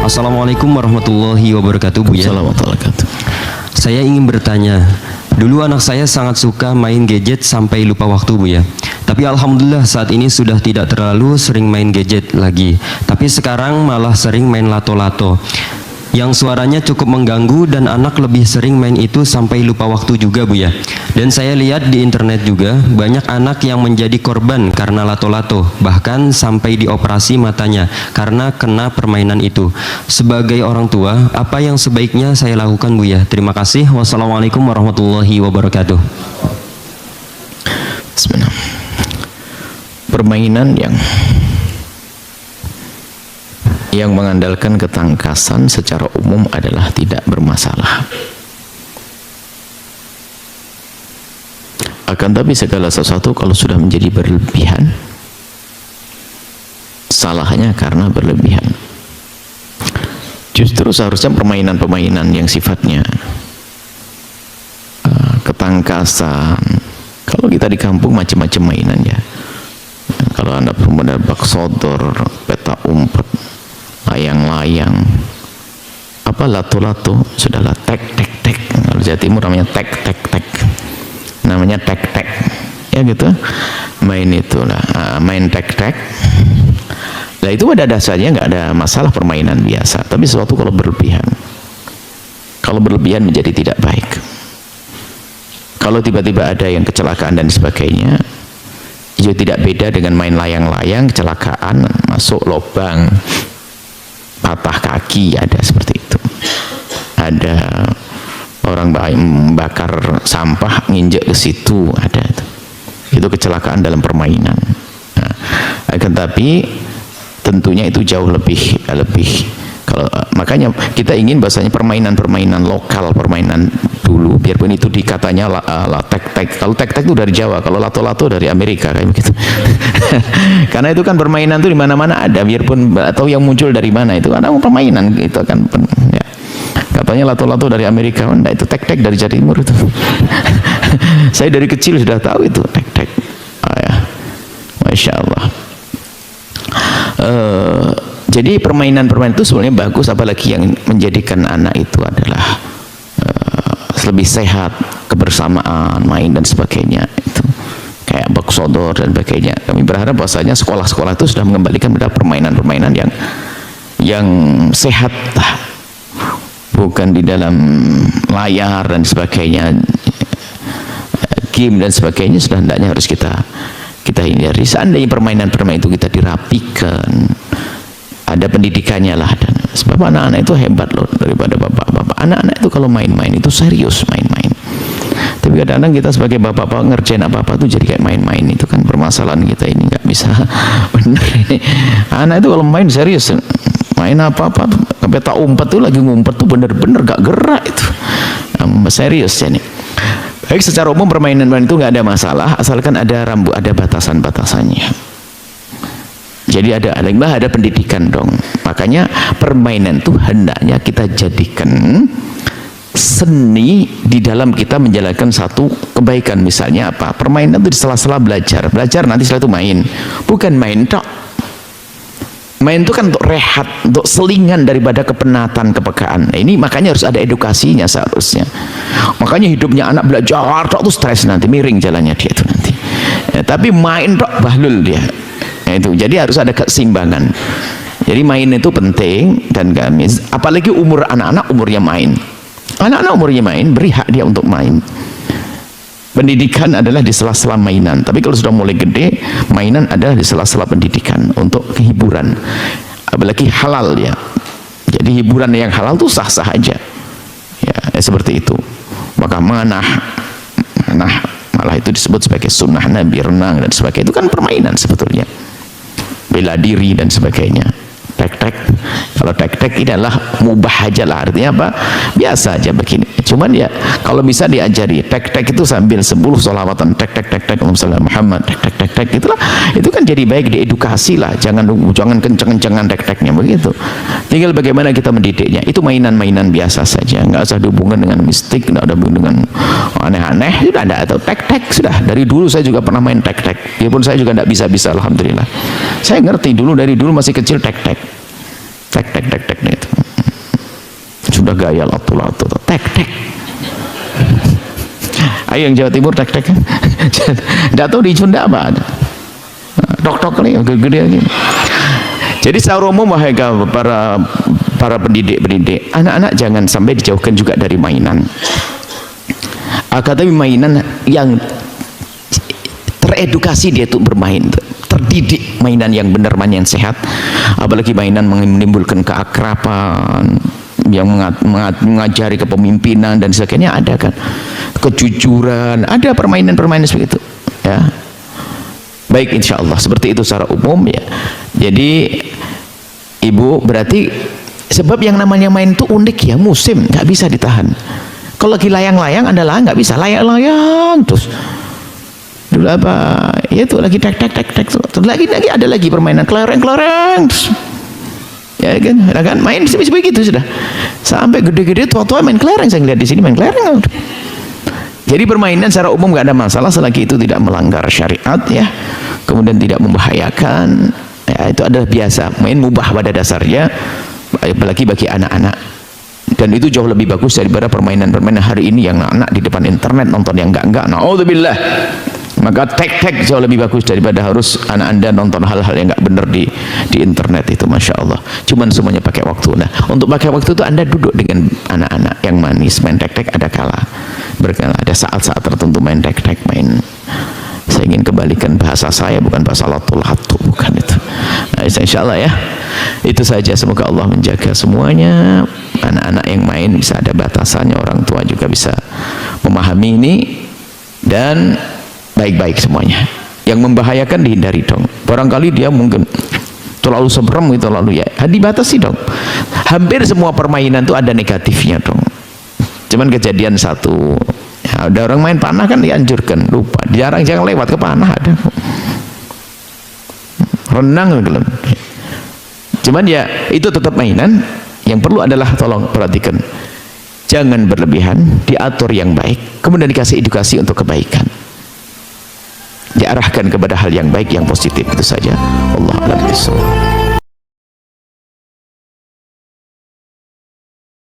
Assalamualaikum warahmatullahi wabarakatuh, Buya. Assalamualaikum warahmatullahi wabarakatuh. Saya ingin bertanya, dulu anak saya sangat suka main gadget sampai lupa waktu, Buya. Tapi alhamdulillah saat ini sudah tidak terlalu sering main gadget lagi. Tapi sekarang malah sering main lato-lato yang suaranya cukup mengganggu, dan anak lebih sering main itu sampai lupa waktu juga, Buya. Dan saya lihat di internet juga banyak anak yang menjadi korban karena lato-lato, bahkan sampai dioperasi matanya karena kena permainan itu. Sebagai orang tua, apa yang sebaiknya saya lakukan, Buya? Terima kasih. Wassalamualaikum warahmatullahi wabarakatuh. Bismillah. Permainan yang mengandalkan ketangkasan secara umum adalah tidak bermasalah. Akan tapi segala sesuatu kalau sudah menjadi berlebihan, salahnya karena berlebihan. Justru seharusnya permainan-permainan yang sifatnya ketangkasan. Kalau kita di kampung macam-macam mainan ya. Kalau Anda pemuda bak sodor, peta umpet, layang-layang, apa lato-lato, sudahlah tek-tek-tek. Kalau Jawa Timur namanya tek-tek-tek, namanya tek-tek, ya gitu. Main itulah, main tek-tek. Nah itu pada dasarnya nggak ada masalah, permainan biasa. Tapi sesuatu kalau berlebihan menjadi tidak baik. Kalau tiba-tiba ada yang kecelakaan dan sebagainya, itu tidak beda dengan main layang-layang, kecelakaan, masuk lubang, patah kaki, ada seperti itu. Ada orang membakar sampah, nginjek ke situ, ada itu. Itu kecelakaan dalam permainan. Nah, akan tapi tentunya itu jauh lebih kalau makanya kita ingin bahasanya permainan-permainan lokal, permainan dulu, biarpun itu dikatanya tek-tek. Kalau tek-tek itu dari Jawa, kalau lato-lato dari Amerika, kayak begitu. Karena itu kan permainan itu di mana-mana ada, biarpun atau yang muncul dari mana itu karena permainan itu kan ya. Katanya lato-lato dari Amerika, enggak, itu tek-tek dari Jawa Timur itu. Saya dari kecil sudah tahu itu tek-tek. Ya. Masya Allah. Jadi permainan-permainan itu sebenarnya bagus, apalagi yang menjadikan anak itu adalah lebih sehat, kebersamaan, main dan sebagainya, itu kayak bak sodor dan sebagainya. Kami berharap bahwasanya sekolah-sekolah itu sudah mengembalikan pada permainan-permainan yang sehat lah, bukan di dalam layar dan sebagainya, game dan sebagainya. Sudah hendaknya harus kita hindari. Seandainya permainan-permainan itu kita dirapikan, ada pendidikannya lah, dan sebab anak-anak itu hebat loh daripada bapak-bapak. Anak-anak itu kalau main-main itu serius main-main. Tapi kadang-kadang kita sebagai bapak-bapak ngerjain apa-apa tuh jadi kayak main-main. Itu kan permasalahan kita ini, nggak bisa bener ini. Anak itu kalau main serius, main apa-apa, peta umpet tuh lagi ngumpet tuh bener-bener gak gerak itu, serius ya nih. Baik, secara umum permainan itu nggak ada masalah, asalkan ada ada batasan-batasannya. Jadi ada pendidikan dong. Makanya permainan itu hendaknya kita jadikan seni di dalam kita menjalankan satu kebaikan. Misalnya apa? Permainan itu di sela-sela belajar nanti setelah itu main. Bukan main tok. Main itu kan untuk rehat, untuk selingan daripada kepenatan, kepekaan. Nah, ini makanya harus ada edukasinya seharusnya. Makanya hidupnya anak belajar tok tuh stres, nanti miring jalannya dia itu nanti. Ya, tapi main tok bahlul dia. Nah, itu jadi harus ada keseimbangan. Jadi main itu penting, dan kami apalagi umur anak-anak umurnya main. Anak-anak umurnya main, beri hak dia untuk main. Pendidikan adalah di sela-sela mainan. Tapi kalau sudah mulai gede, mainan adalah di sela-sela pendidikan untuk kehiburan. Apalagi halal ya. Jadi hiburan yang halal itu sah-sah aja. Ya, seperti itu. Maka malah itu disebut sebagai sunnah Nabi, renang dan sebagainya. Itu kan permainan sebetulnya. Bela diri dan sebagainya. Tek-tek, kalau tek-tek ini adalah mubah aja lah, artinya apa? Biasa aja begini. Cuman ya kalau bisa diajari tek-tek itu sambil 10 sholawatan tek-tek Muhammad tek-tek itulah, itu kan jadi baik, diedukasi lah. Jangan kenceng-kencengan tek-teknya begitu. Tinggal bagaimana kita mendidiknya. Itu mainan-mainan biasa saja, nggak usah dihubungkan dengan mistik, nggak ada hubungan dengan aneh-aneh. Sudah ada, atau tek-tek sudah. Dari dulu saya juga pernah main tek-tek, biarpun saya juga nggak bisa-bisa, alhamdulillah. Saya ngerti dari dulu masih kecil tek-tek itu. sudah gaya lato-lato, tek-tek. Ayo yang Jawa Timur tek-tek kan? Tidak tahu di Sunda apa ada. Tok-tok kali, gede-gede lagi. Jadi secara umum wahai para pendidik, anak-anak jangan sampai dijauhkan juga dari mainan. Tapi mainan yang teredukasi dia tuh bermain, terdidik, mainan yang benar, mainan yang sehat. Apalagi mainan menimbulkan keakraban, yang mengajari kepemimpinan dan sebagainya, ada kan, kejujuran, ada permainan-permainan seperti itu ya. Baik, insya Allah seperti itu secara umum ya. Jadi ibu, berarti sebab yang namanya main itu unik ya, musim, nggak bisa ditahan. Kalau lagi layang-layang adalah nggak bisa, layang-layang terus dulu apa ya, itu lagi tek lagi ada lagi permainan kelereng terus. Ya kan main begitu sudah sampai gede-gede, tua-tua main kelereng. Saya lihat di sini main kelereng. Jadi permainan secara umum nggak ada masalah selagi itu tidak melanggar syariat ya, kemudian tidak membahayakan ya, itu adalah biasa. Main mubah pada dasarnya, apalagi bagi anak-anak, dan itu jauh lebih bagus daripada permainan-permainan hari ini yang anak di depan internet nonton yang enggak. Naudzubillah. Maka tek-tek jauh lebih bagus daripada harus anak anda nonton hal-hal yang nggak benar di internet itu. Masya Allah. Cuman semuanya pakai waktu. Nah, untuk pakai waktu itu anda duduk dengan anak-anak yang manis, main tek-tek ada kala, berkala ada saat-saat tertentu main tek-tek, main. Saya ingin kembalikan bahasa saya, bukan bahasa lato-lato, bukan itu. Nah, insya Allah ya. Itu saja, semoga Allah menjaga semuanya. Anak-anak yang main bisa ada batasannya, orang tua juga bisa memahami ini, dan baik-baik semuanya. Yang membahayakan dihindari dong. Barangkali dia mungkin terlalu seberem gitu, lalu ya dibatasi dong. Hampir semua permainan itu ada negatifnya dong. Cuman kejadian satu ya, ada orang main panah kan dianjurkan, lupa, jangan lewat ke panah, ada renang gitu. Cuman ya itu tetap mainan. Yang perlu adalah tolong perhatikan, jangan berlebihan, diatur yang baik, kemudian dikasih edukasi untuk kebaikan, diarahkan kepada hal yang baik, yang positif. Itu saja. Allah a'lam bishawab.